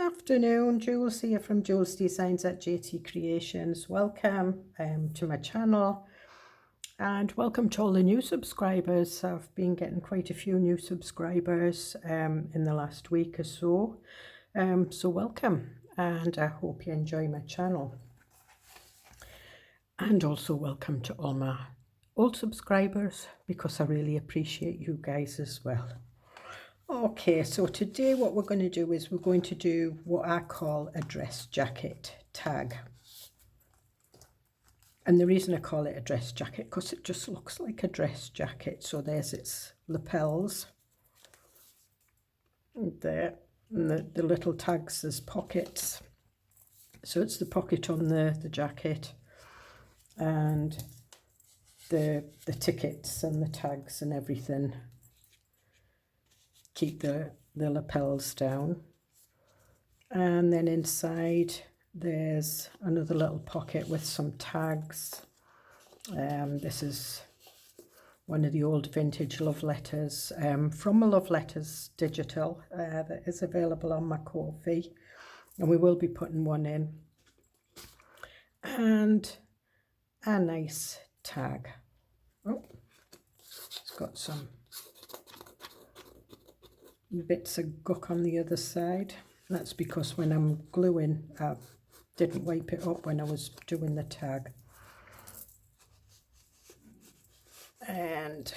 afternoon, Jules here from Joolsedesigns at Tatty Creations. Welcome to my channel and welcome to all the new subscribers. I've been getting quite a few new subscribers in the last week or so. So welcome, and I hope you enjoy my channel. And also welcome to all my old subscribers, because I really appreciate you guys as well. Okay, so today what we're going to do is we're going to do what I call a dress jacket tag. And the reason I call it a dress jacket, because it just looks like a dress jacket. So there's its lapels, and there, and the little tags as pockets. So it's the pocket on the jacket, and the tickets and the tags and everything keep the lapels down. And then inside there's another little pocket with some tags. This is one of the old vintage love letters from a Love Letters digital that is available on my Ko-fi, and we will be putting one in, and a nice tag. Oh, it's got some bits of guck on the other side. That's because when I'm gluing, I didn't wipe it up when I was doing the tag. And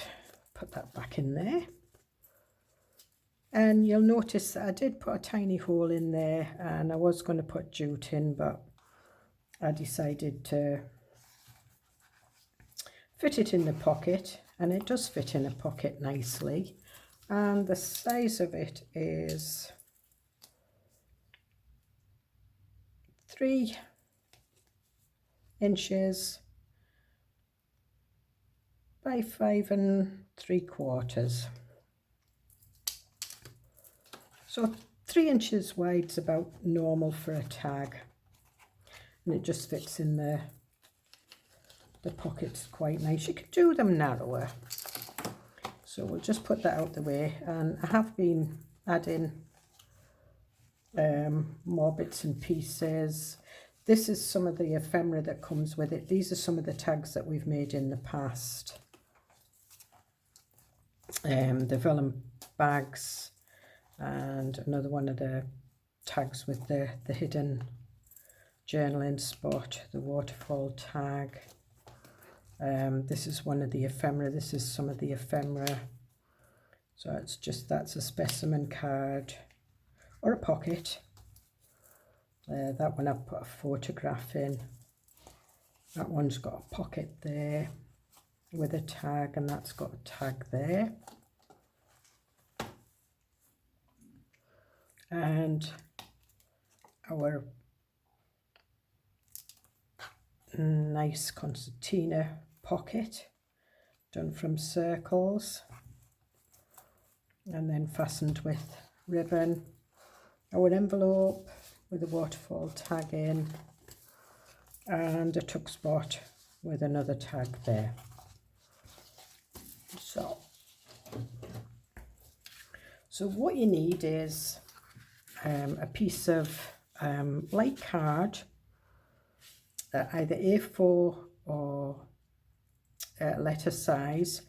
put that back in there. And you'll notice that I did put a tiny hole in there, and I was going to put jute in, but I decided to fit it in the pocket, and it does fit in a pocket nicely. And the size of it is 3 inches by 5 3/4. So 3 inches wide is about normal for a tag, and it just fits in the pockets quite nice. You could do them narrower. So we'll just put that out the way, and I have been adding more bits and pieces. This is some of the ephemera that comes with it. These are some of the tags that we've made in the past. The vellum bags, and another one of the tags with the hidden journaling spot, the waterfall tag. This is one of the ephemera. This is some of the ephemera. So it's just, that's a specimen card or a pocket. That one I've put a photograph in. That one's got a pocket there with a tag, and that's got a tag there. And our nice concertina pocket done from circles and then fastened with ribbon. Our envelope with a waterfall tag in, and a tuck spot with another tag there. So what you need is a piece of light card, either A4 or letter size.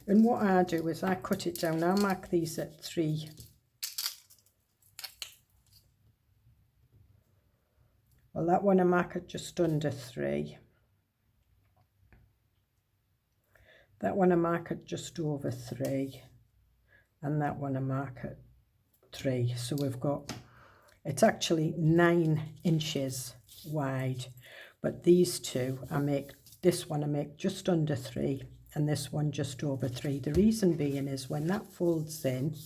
And what I do is I cut it down. I mark these at 3. Well, that one I mark at just under 3. That one I mark at just over 3. And that one I mark at 3. So we've got, it's actually 9 inches wide. But these two, this one I make just under 3, and this one just over 3. The reason being is when that folds in,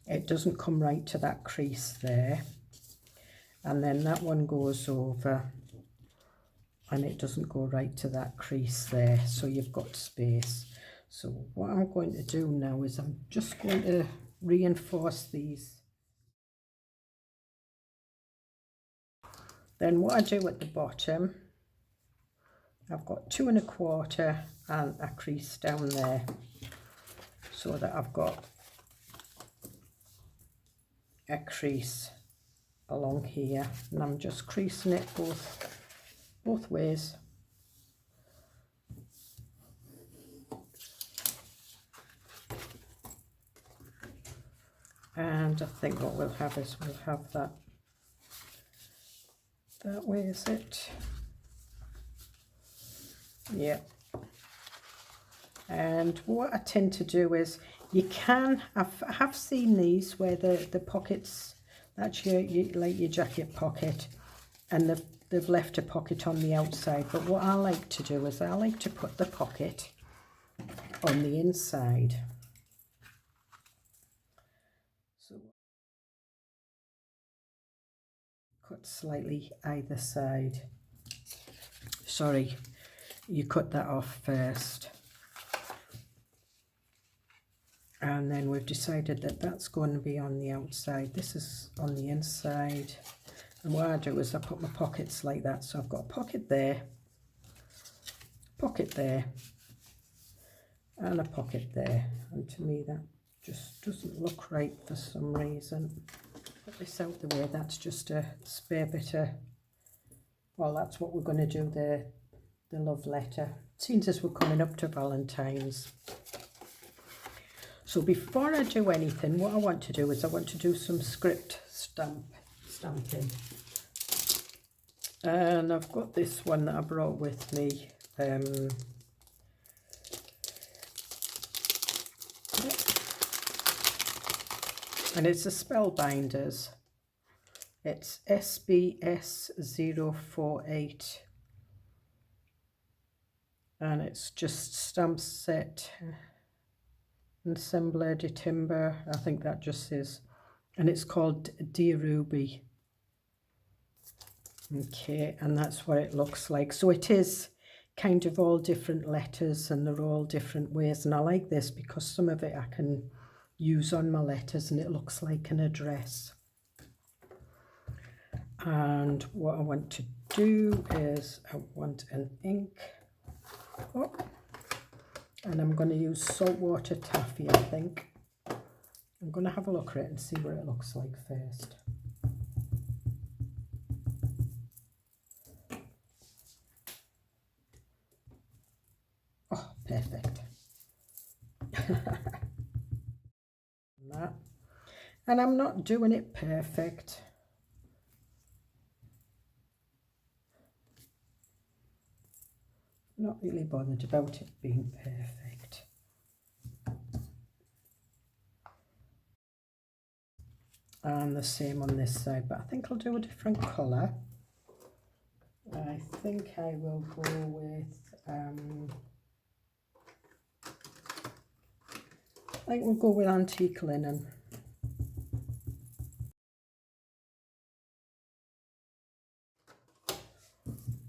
it doesn't come right to that crease there. And then that one goes over, and it doesn't go right to that crease there. So you've got space. So what I'm going to do now is I'm just going to reinforce these. Then what I do at the bottom, I've got 2 1/4 and a crease down there, so that I've got a crease along here, and I'm just creasing it both ways. And I think what we'll have is we'll have that way, is it? Yeah. And what I tend to do is, you can, I have seen these where the pockets, that's your like your jacket pocket, and they've left a pocket on the outside. But what I like to do is I like to put the pocket on the inside. So cut slightly either side. Sorry, you cut that off first. And then we've decided that that's going to be on the outside. This is on the inside. And what I do is I put my pockets like that. So I've got a pocket there, and a pocket there. And to me that just doesn't look right for some reason. Put this out the way, that's just a spare bit of, well, that's what we're going to do, the love letter. Seems as we're coming up to Valentine's. So before I do anything, what I want to do is I want to do some script stamping. And I've got this one that I brought with me. And it's a Spellbinders. It's SBS 048. And it's just stamp set. Assembler de Timber, I think that just is, and it's called Dear Ruby. Okay, and that's what it looks like. So it is kind of all different letters, and they're all different ways, and I like this because some of it I can use on my letters and it looks like an address. And what I want to do is I want an ink. Oh. And I'm going to use saltwater taffy, I think. I'm going to have a look at it and see what it looks like first. Oh, perfect. That. And I'm not doing it perfect. Not really bothered about it being perfect. And the same on this side, but I think I'll do a different colour. I think I will go with, I think we'll go with antique linen.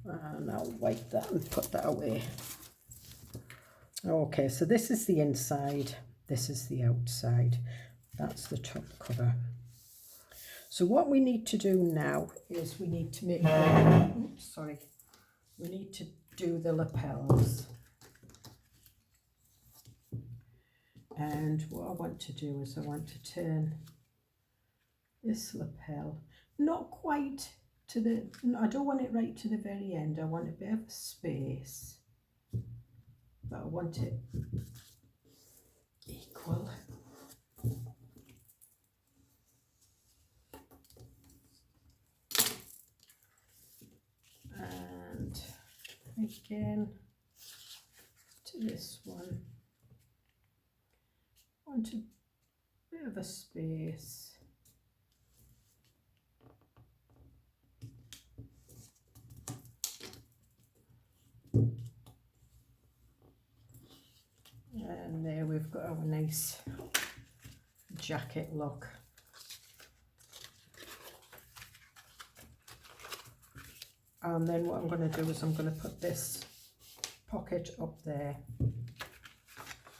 And I'll wipe that and put that away. Okay, so this is the inside, this is the outside. That's the top cover. So what we need to do now is we need to make, we need to do the lapels. And what I want to do is I want to turn this lapel, not quite to the, I don't want it right to the very end, I want a bit of a space, but I want it equal. And again to this one, I want a bit of a space. And there we've got our nice jacket look. And then what I'm going to do is I'm going to put this pocket up there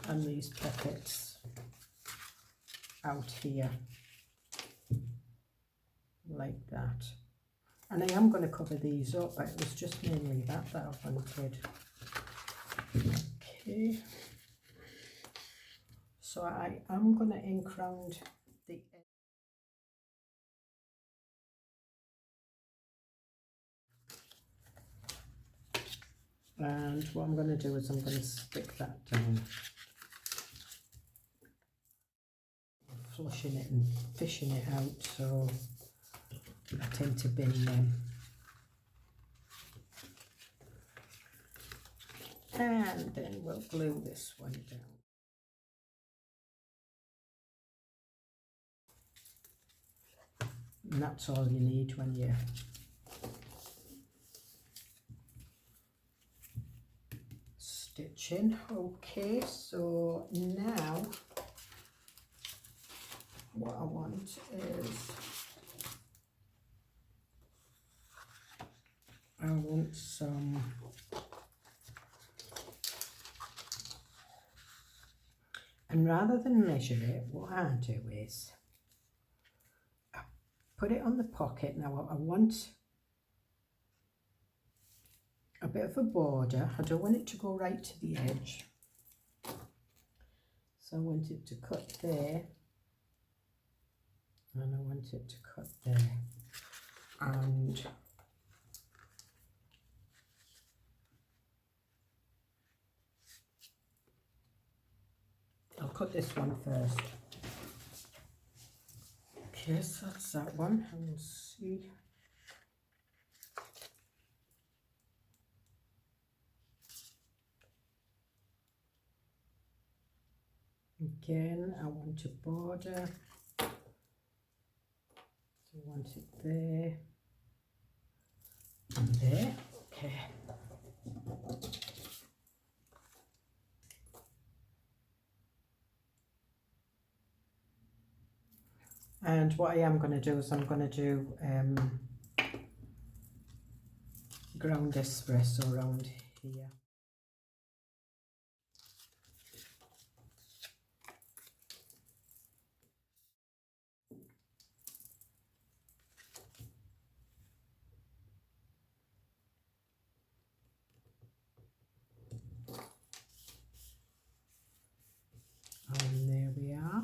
and these pockets out here like that. And I am going to cover these up, but it was just mainly that I wanted. Okay. So I am going to ink round the And what I'm going to do is I'm going to stick that down. Flushing it and fishing it out, so I tend to bin them. And then we'll glue this one down. And that's all you need when you're stitching. Okay, so now what I want is I want some and rather than measure it, what I do is I put it on the pocket. Now I want a bit of a border. I don't want it to go right to the edge, so I want it to cut there, and I want it to cut there, and I'll cut this one first. Okay, so that's that one, and we'll see. Again, I want a border, so I want it there and there. Okay. And what I am going to do is I'm going to do ground espresso around here. And there we are.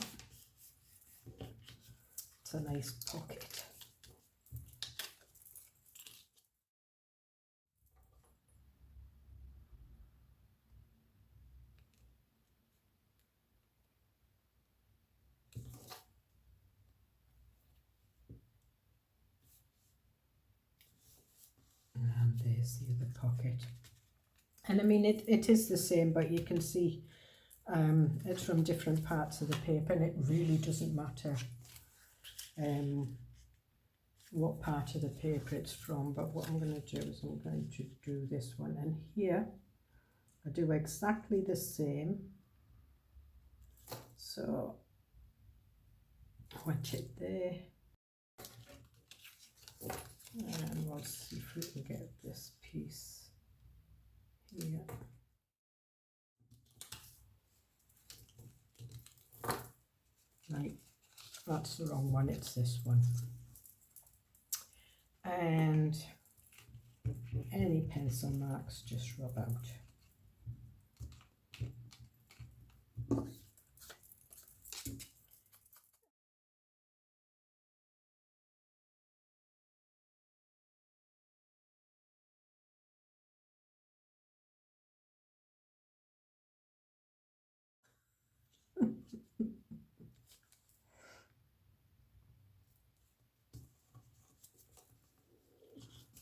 It's a nice pocket. And there's the other pocket. And I mean, it is the same, but you can see it's from different parts of the paper, and it really doesn't matter what part of the paper it's from. But what I'm going to do is I'm going to do this one, and here I do exactly the same. So I want it there, and we'll see if we can get this piece here. Right, that's the wrong one, it's this one. And any pencil marks just rub out.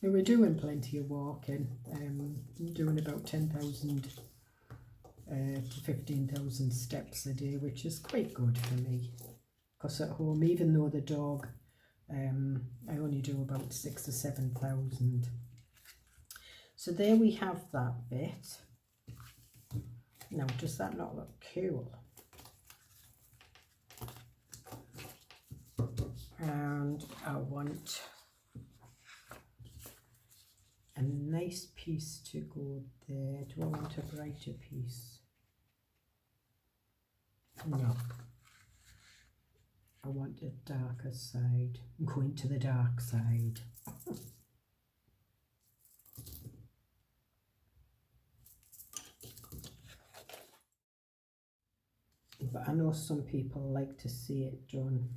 We're doing plenty of walking, doing about 10,000 to 15,000 steps a day, which is quite good for me, because at home, even though the dog, I only do about 6,000 or 7,000. So there we have that bit. Now, does that not look cool? And I want a nice piece to go there. Do I want a brighter piece? No. I want a darker side. I'm going to the dark side. But I know some people like to see it done.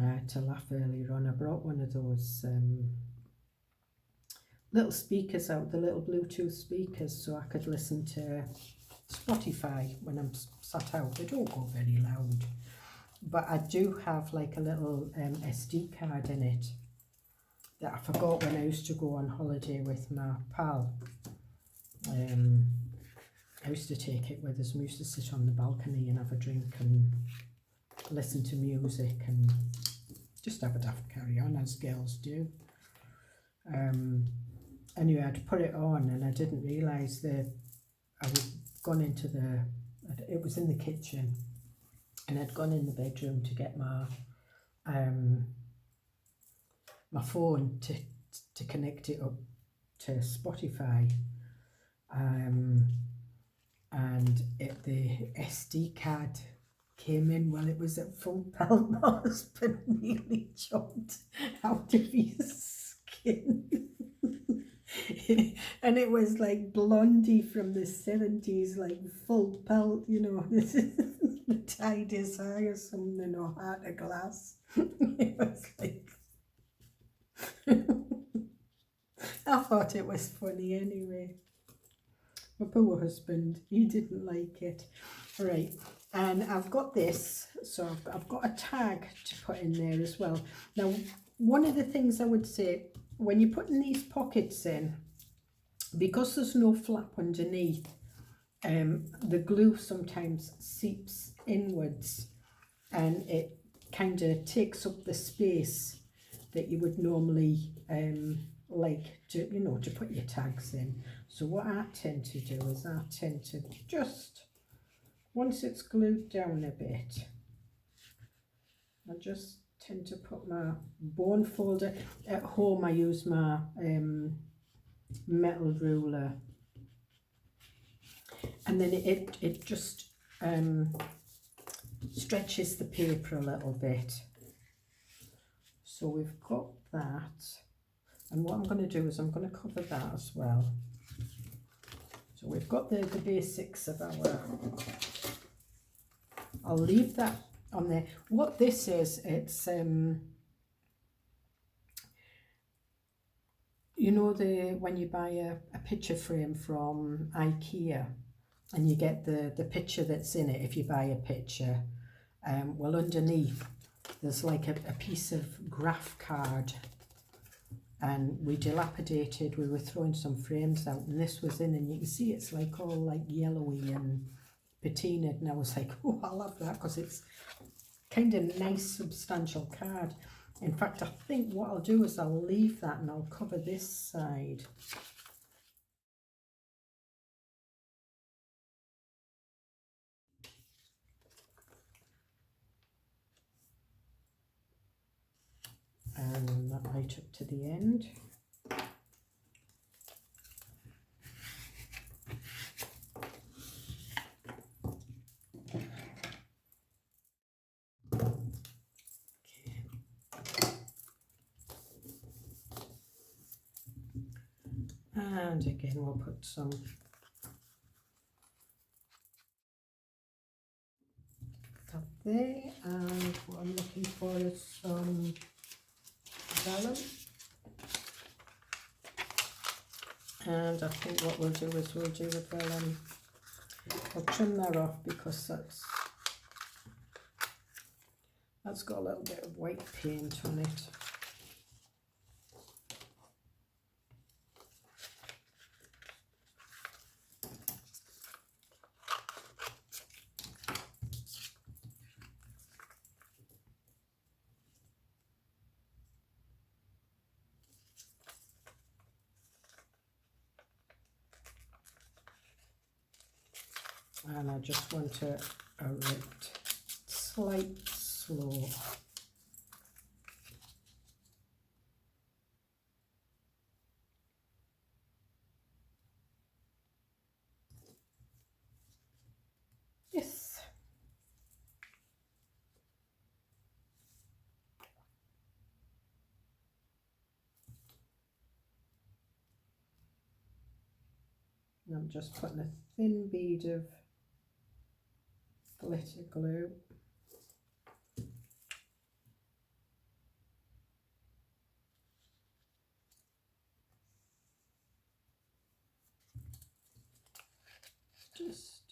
I had to laugh earlier on. I brought one of those little speakers out, the little Bluetooth speakers, so I could listen to Spotify when I'm sat out. They don't go very loud, but I do have like a little SD card in it that I forgot when I used to go on holiday with my pal. I used to take it with us, and we used to sit on the balcony and have a drink and listen to music and just have a daft carry on as girls do. Anyway, I'd put it on and I didn't realise that I'd gone into it was in the kitchen, and I'd gone in the bedroom to get my my phone to connect it up to Spotify, and the SD card came in while it was at full pelt. My husband nearly jumped out of his skin. And it was like Blondie from the 70s, like full pelt, you know, tied his eye or something, or heart of glass. It was like, I thought it was funny anyway. My poor husband, he didn't like it. Right, and I've got this, so I've got a tag to put in there as well. Now, one of the things I would say, when you're putting these pockets in, because there's no flap underneath, the glue sometimes seeps inwards and it kind of takes up the space that you would normally like to, you know, to put your tags in. So what I tend to do is I tend to just, once it's glued down a bit, I just tend to put my bone folder. At home I use my metal ruler, and then it just stretches the paper a little bit. So we've got that, and what I'm going to do is I'm going to cover that as well. So we've got the basics of our, I'll leave that on there. What this is, it's you know, when you buy a picture frame from IKEA and you get the picture that's in it, if you buy a picture, well, underneath there's like a piece of graph card, and we were throwing some frames out and this was in, and you can see it's like all like yellowy and patinaed, and I was like, oh, I love that because it's kind of nice substantial card. In fact, I think what I'll do is I'll leave that and I'll cover this side. And that right up to the end. And again, we'll put some up there, and what I'm looking for is some vellum. And I think what we'll do is we'll do the vellum. I'll trim that off because that's got a little bit of white paint on it. And I just want a slight slope. Yes. And I'm just putting a thin bead of glitter glue. just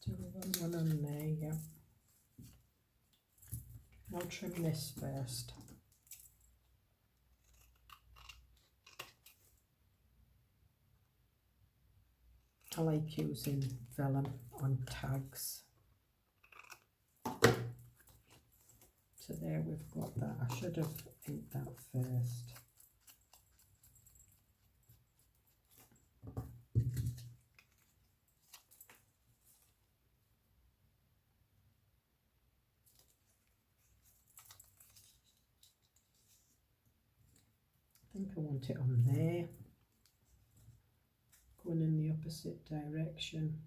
do we want one on there? Yeah. I'll trim this first. I like using vellum on tags. So there we've got that. I should have inked that first. I think I want it on there, going in the opposite direction.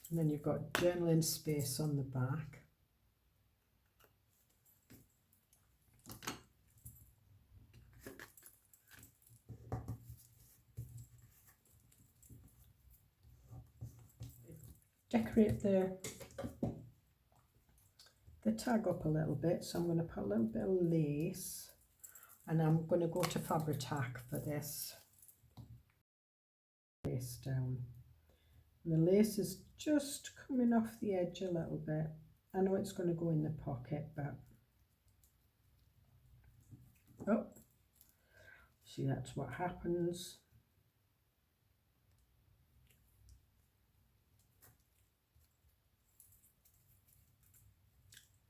And then you've got journaling space on the back. Decorate the tag up a little bit, so I'm going to put a little bit of lace, and I'm going to go to Fabric-Tac for this. Lace down. And the lace is just coming off the edge a little bit. I know it's going to go in the pocket, but oh, see, that's what happens.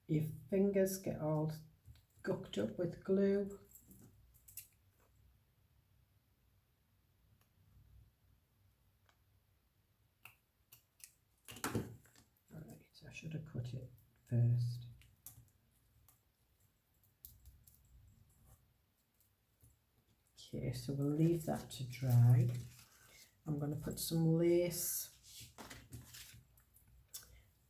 Your fingers get all gucked up with glue. I should have cut it first. Okay, so we'll leave that to dry. I'm going to put some lace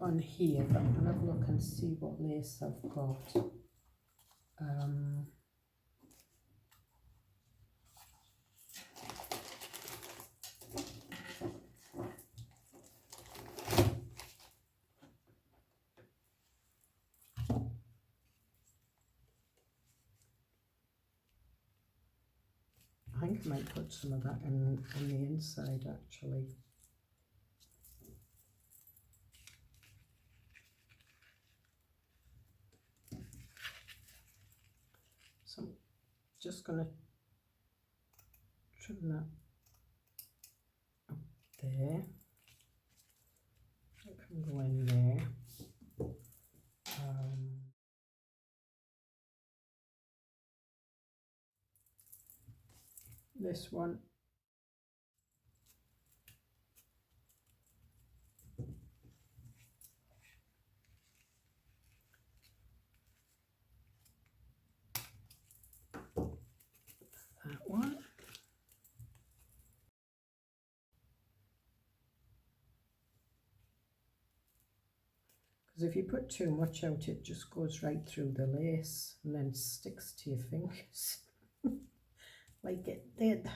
on here, but I'm going to have a look and see what lace I've got. I think I might put some of that on the inside actually. So I'm just going to trim that up there. It can go in there. This one. That one. Because if you put too much out, it just goes right through the lace and then sticks to your fingers. Like it did.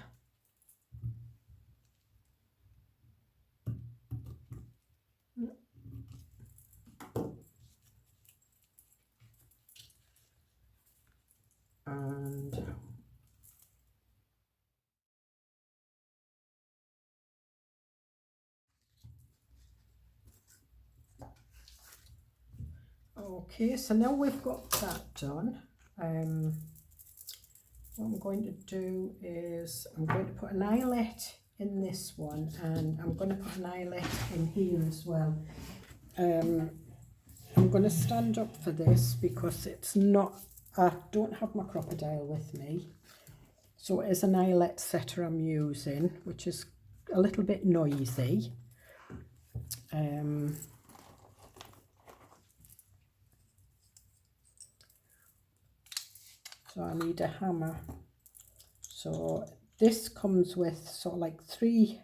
And okay, so now we've got that done. What I'm going to do is I'm going to put an eyelet in this one, and I'm going to put an eyelet in here as well. I'm going to stand up for this because it's not, I don't have my crocodile with me, so it is an eyelet setter I'm using, which is a little bit noisy. So I need a hammer. So this comes with sort of like 3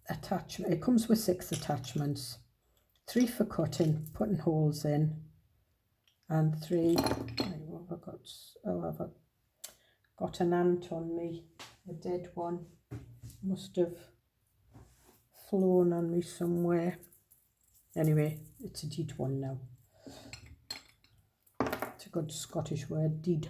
attachments. It comes with 6 attachments. 3 for cutting, putting holes in, and 3, what have I got? Oh, I've got an ant on me, a dead one. Must have flown on me somewhere. Anyway, it's a dead one now. It's a good Scottish word, deed.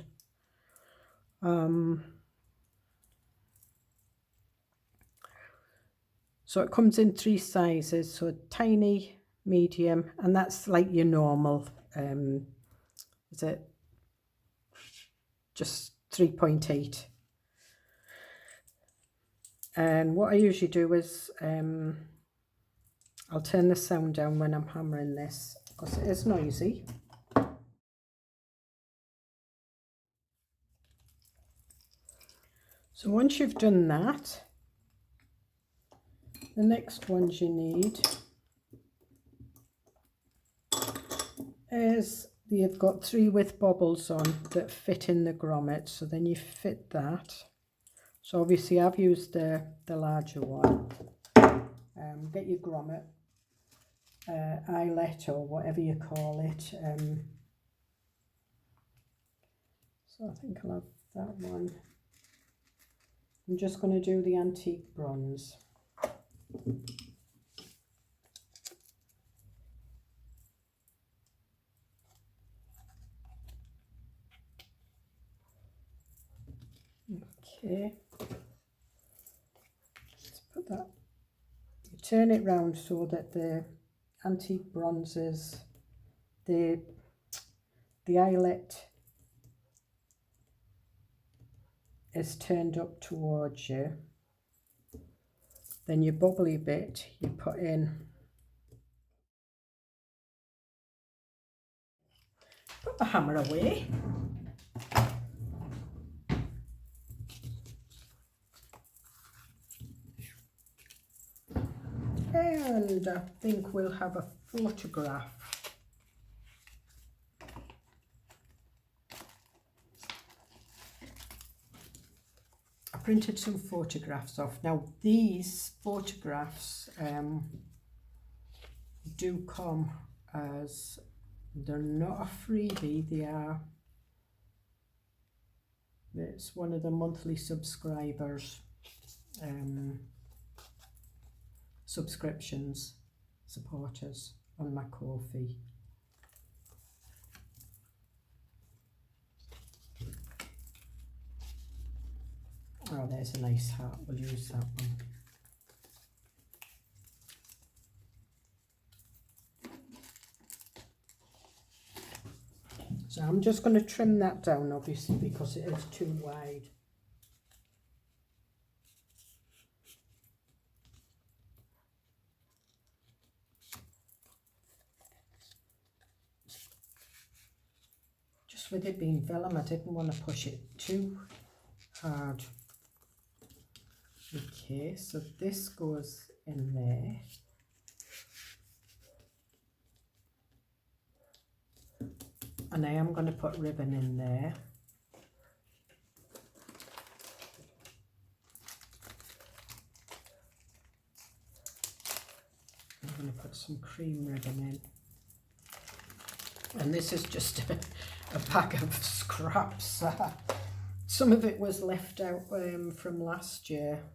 So it comes in 3 sizes, so tiny, medium, and that's like your normal. Is it just 3.8? And what I usually do is I'll turn the sound down when I'm hammering this because it is noisy. So once you've done that, the next ones you need is you've got 3 with bobbles on that fit in the grommet, so then you fit that. So obviously I've used the larger one. Get your grommet, eyelet or whatever you call it. So I think I'll have that one. I'm just going to do the antique bronze. Okay, let's put that. You turn it round so that the antique bronzes, the eyelet is turned up towards you. Then your bubbly bit you put in. Put the hammer away. And I think we'll have a photograph. I printed some photographs off. Now these photographs do come as, they're not a freebie, they are, it's one of the monthly subscribers subscriptions, supporters on my Ko-fi. Oh, there's a nice hat, we'll use that one. So I'm just going to trim that down obviously because it is too wide. Just with it being vellum, I didn't want to push it too hard. Okay, so this goes in there. And I am going to put ribbon in there. I'm going to put some cream ribbon in. And this is just a bag of scraps. Some of it was left out from last year.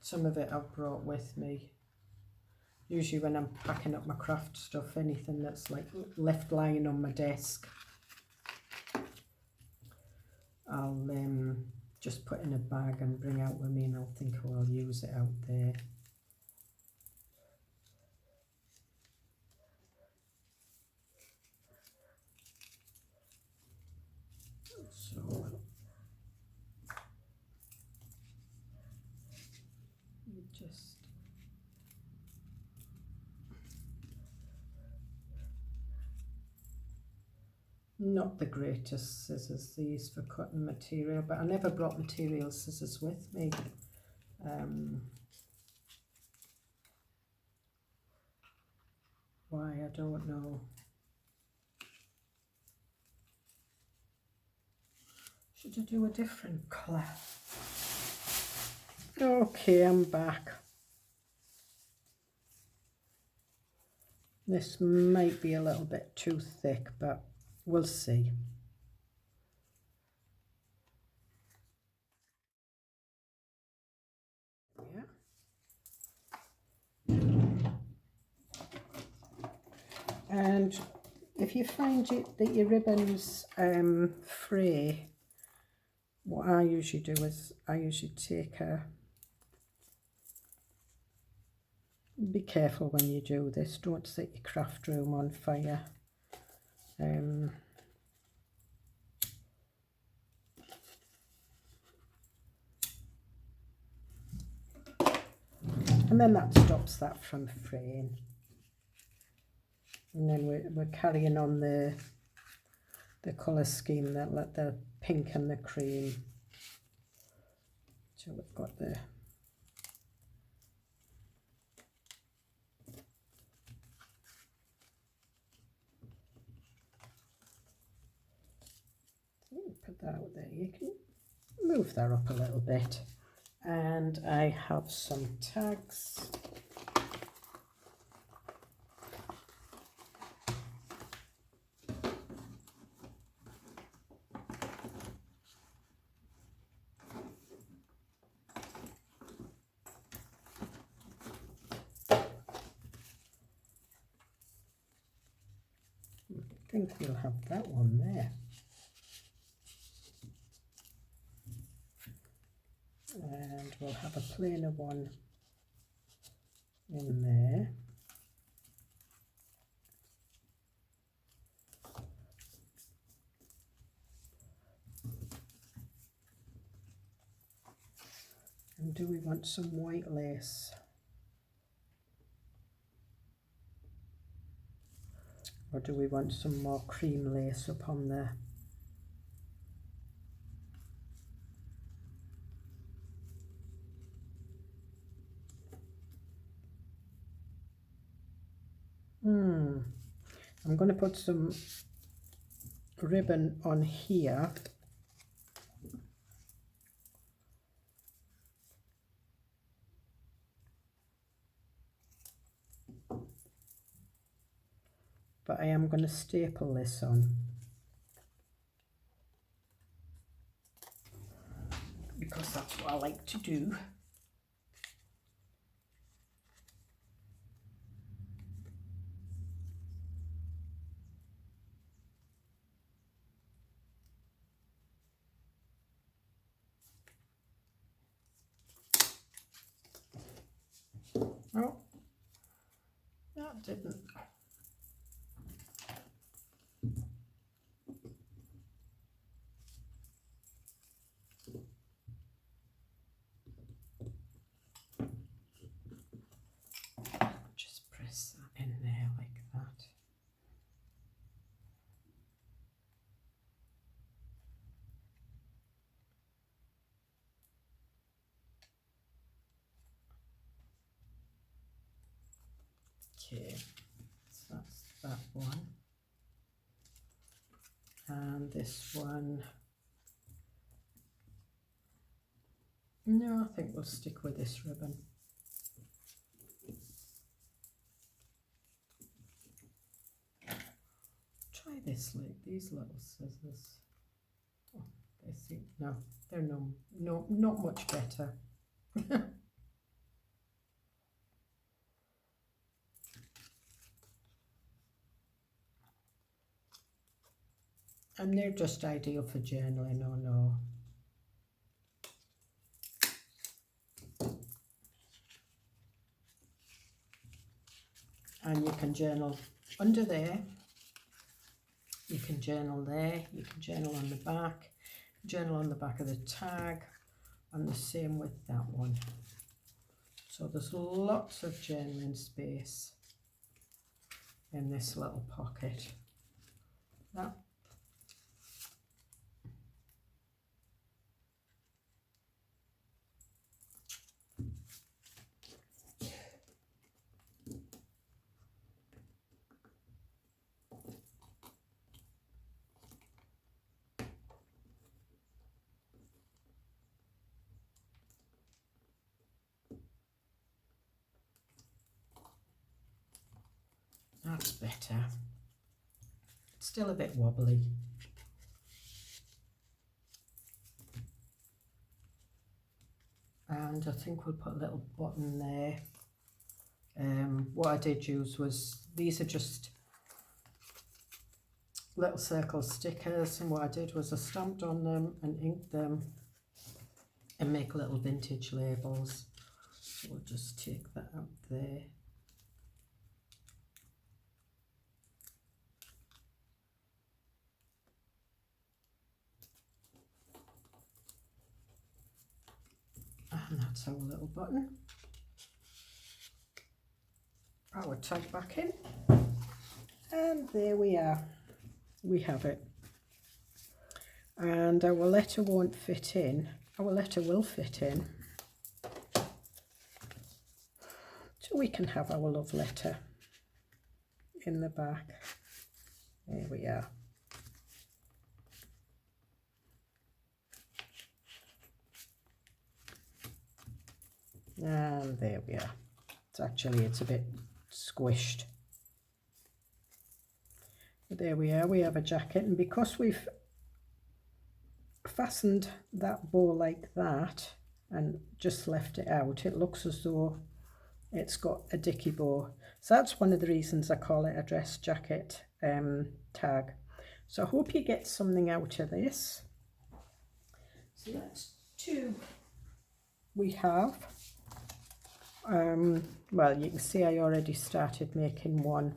Some of it I've brought with me. Usually when I'm packing up my craft stuff, anything that's like left lying on my desk, I'll just put in a bag and bring out with me, and I'll think, oh, I'll use it out there. So just not the greatest scissors these for cutting material, but I never brought material scissors with me. Why, I don't know. Should I do a different colour? Okay, I'm back. This might be a little bit too thick, but we'll see. Yeah. And if you find that your ribbons fray, what I usually do is I usually take a, be careful when you do this, don't set your craft room on fire. And then that stops that from fraying. And then we're carrying on the colour scheme, that like the pink and the cream. So we've got the put that out there. You can move that up a little bit. And I have some tags. I think we'll have that one there. And we'll have a plainer one in there. And do we want some white lace? Or do we want some more cream lace upon there? I'm going to put some ribbon on here. But I am going to staple this on. Because that's what I like to do. Oh, that didn't. Just press that in there like that. Okay, so that's that one. And this one, no, I think we'll stick with this ribbon. Try this, like these little scissors. Oh, they seem, no, they're not much better. And they're just ideal for journaling, or no. And you can journal under there, you can journal there, you can journal on the back, journal on the back of the tag, and the same with that one. So there's lots of journaling space in this little pocket. That That's better. It's still a bit wobbly. And I think we'll put a little button there. What I did use was, these are just little circle stickers, and what I did was I stamped on them and inked them and make little vintage labels. So we'll just take that out there. And that's our little button. Our tag back in. And there we are. We have it. And our letter won't fit in. Our letter will fit in. So we can have our love letter in the back. There we are. And there we are. It's a bit squished. But there we are, we have a jacket, and because we've fastened that bow like that and just left it out, it looks as though it's got a dicky bow. So that's one of the reasons I call it a dress jacket tag. So I hope you get something out of this. So that's two we have. Well, you can see I already started making one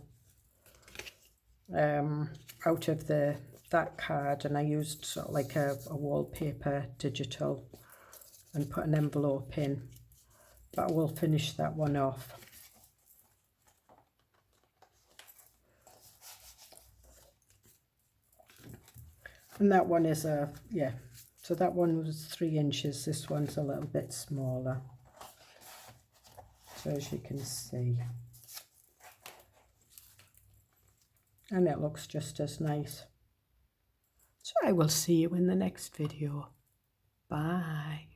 out of that card, and I used sort of like a wallpaper digital and put an envelope in, but I will finish that one off. And that one is so that one was 3 inches, this one's a little bit smaller. So as you can see, and it looks just as nice. So I will see you in the next video. Bye.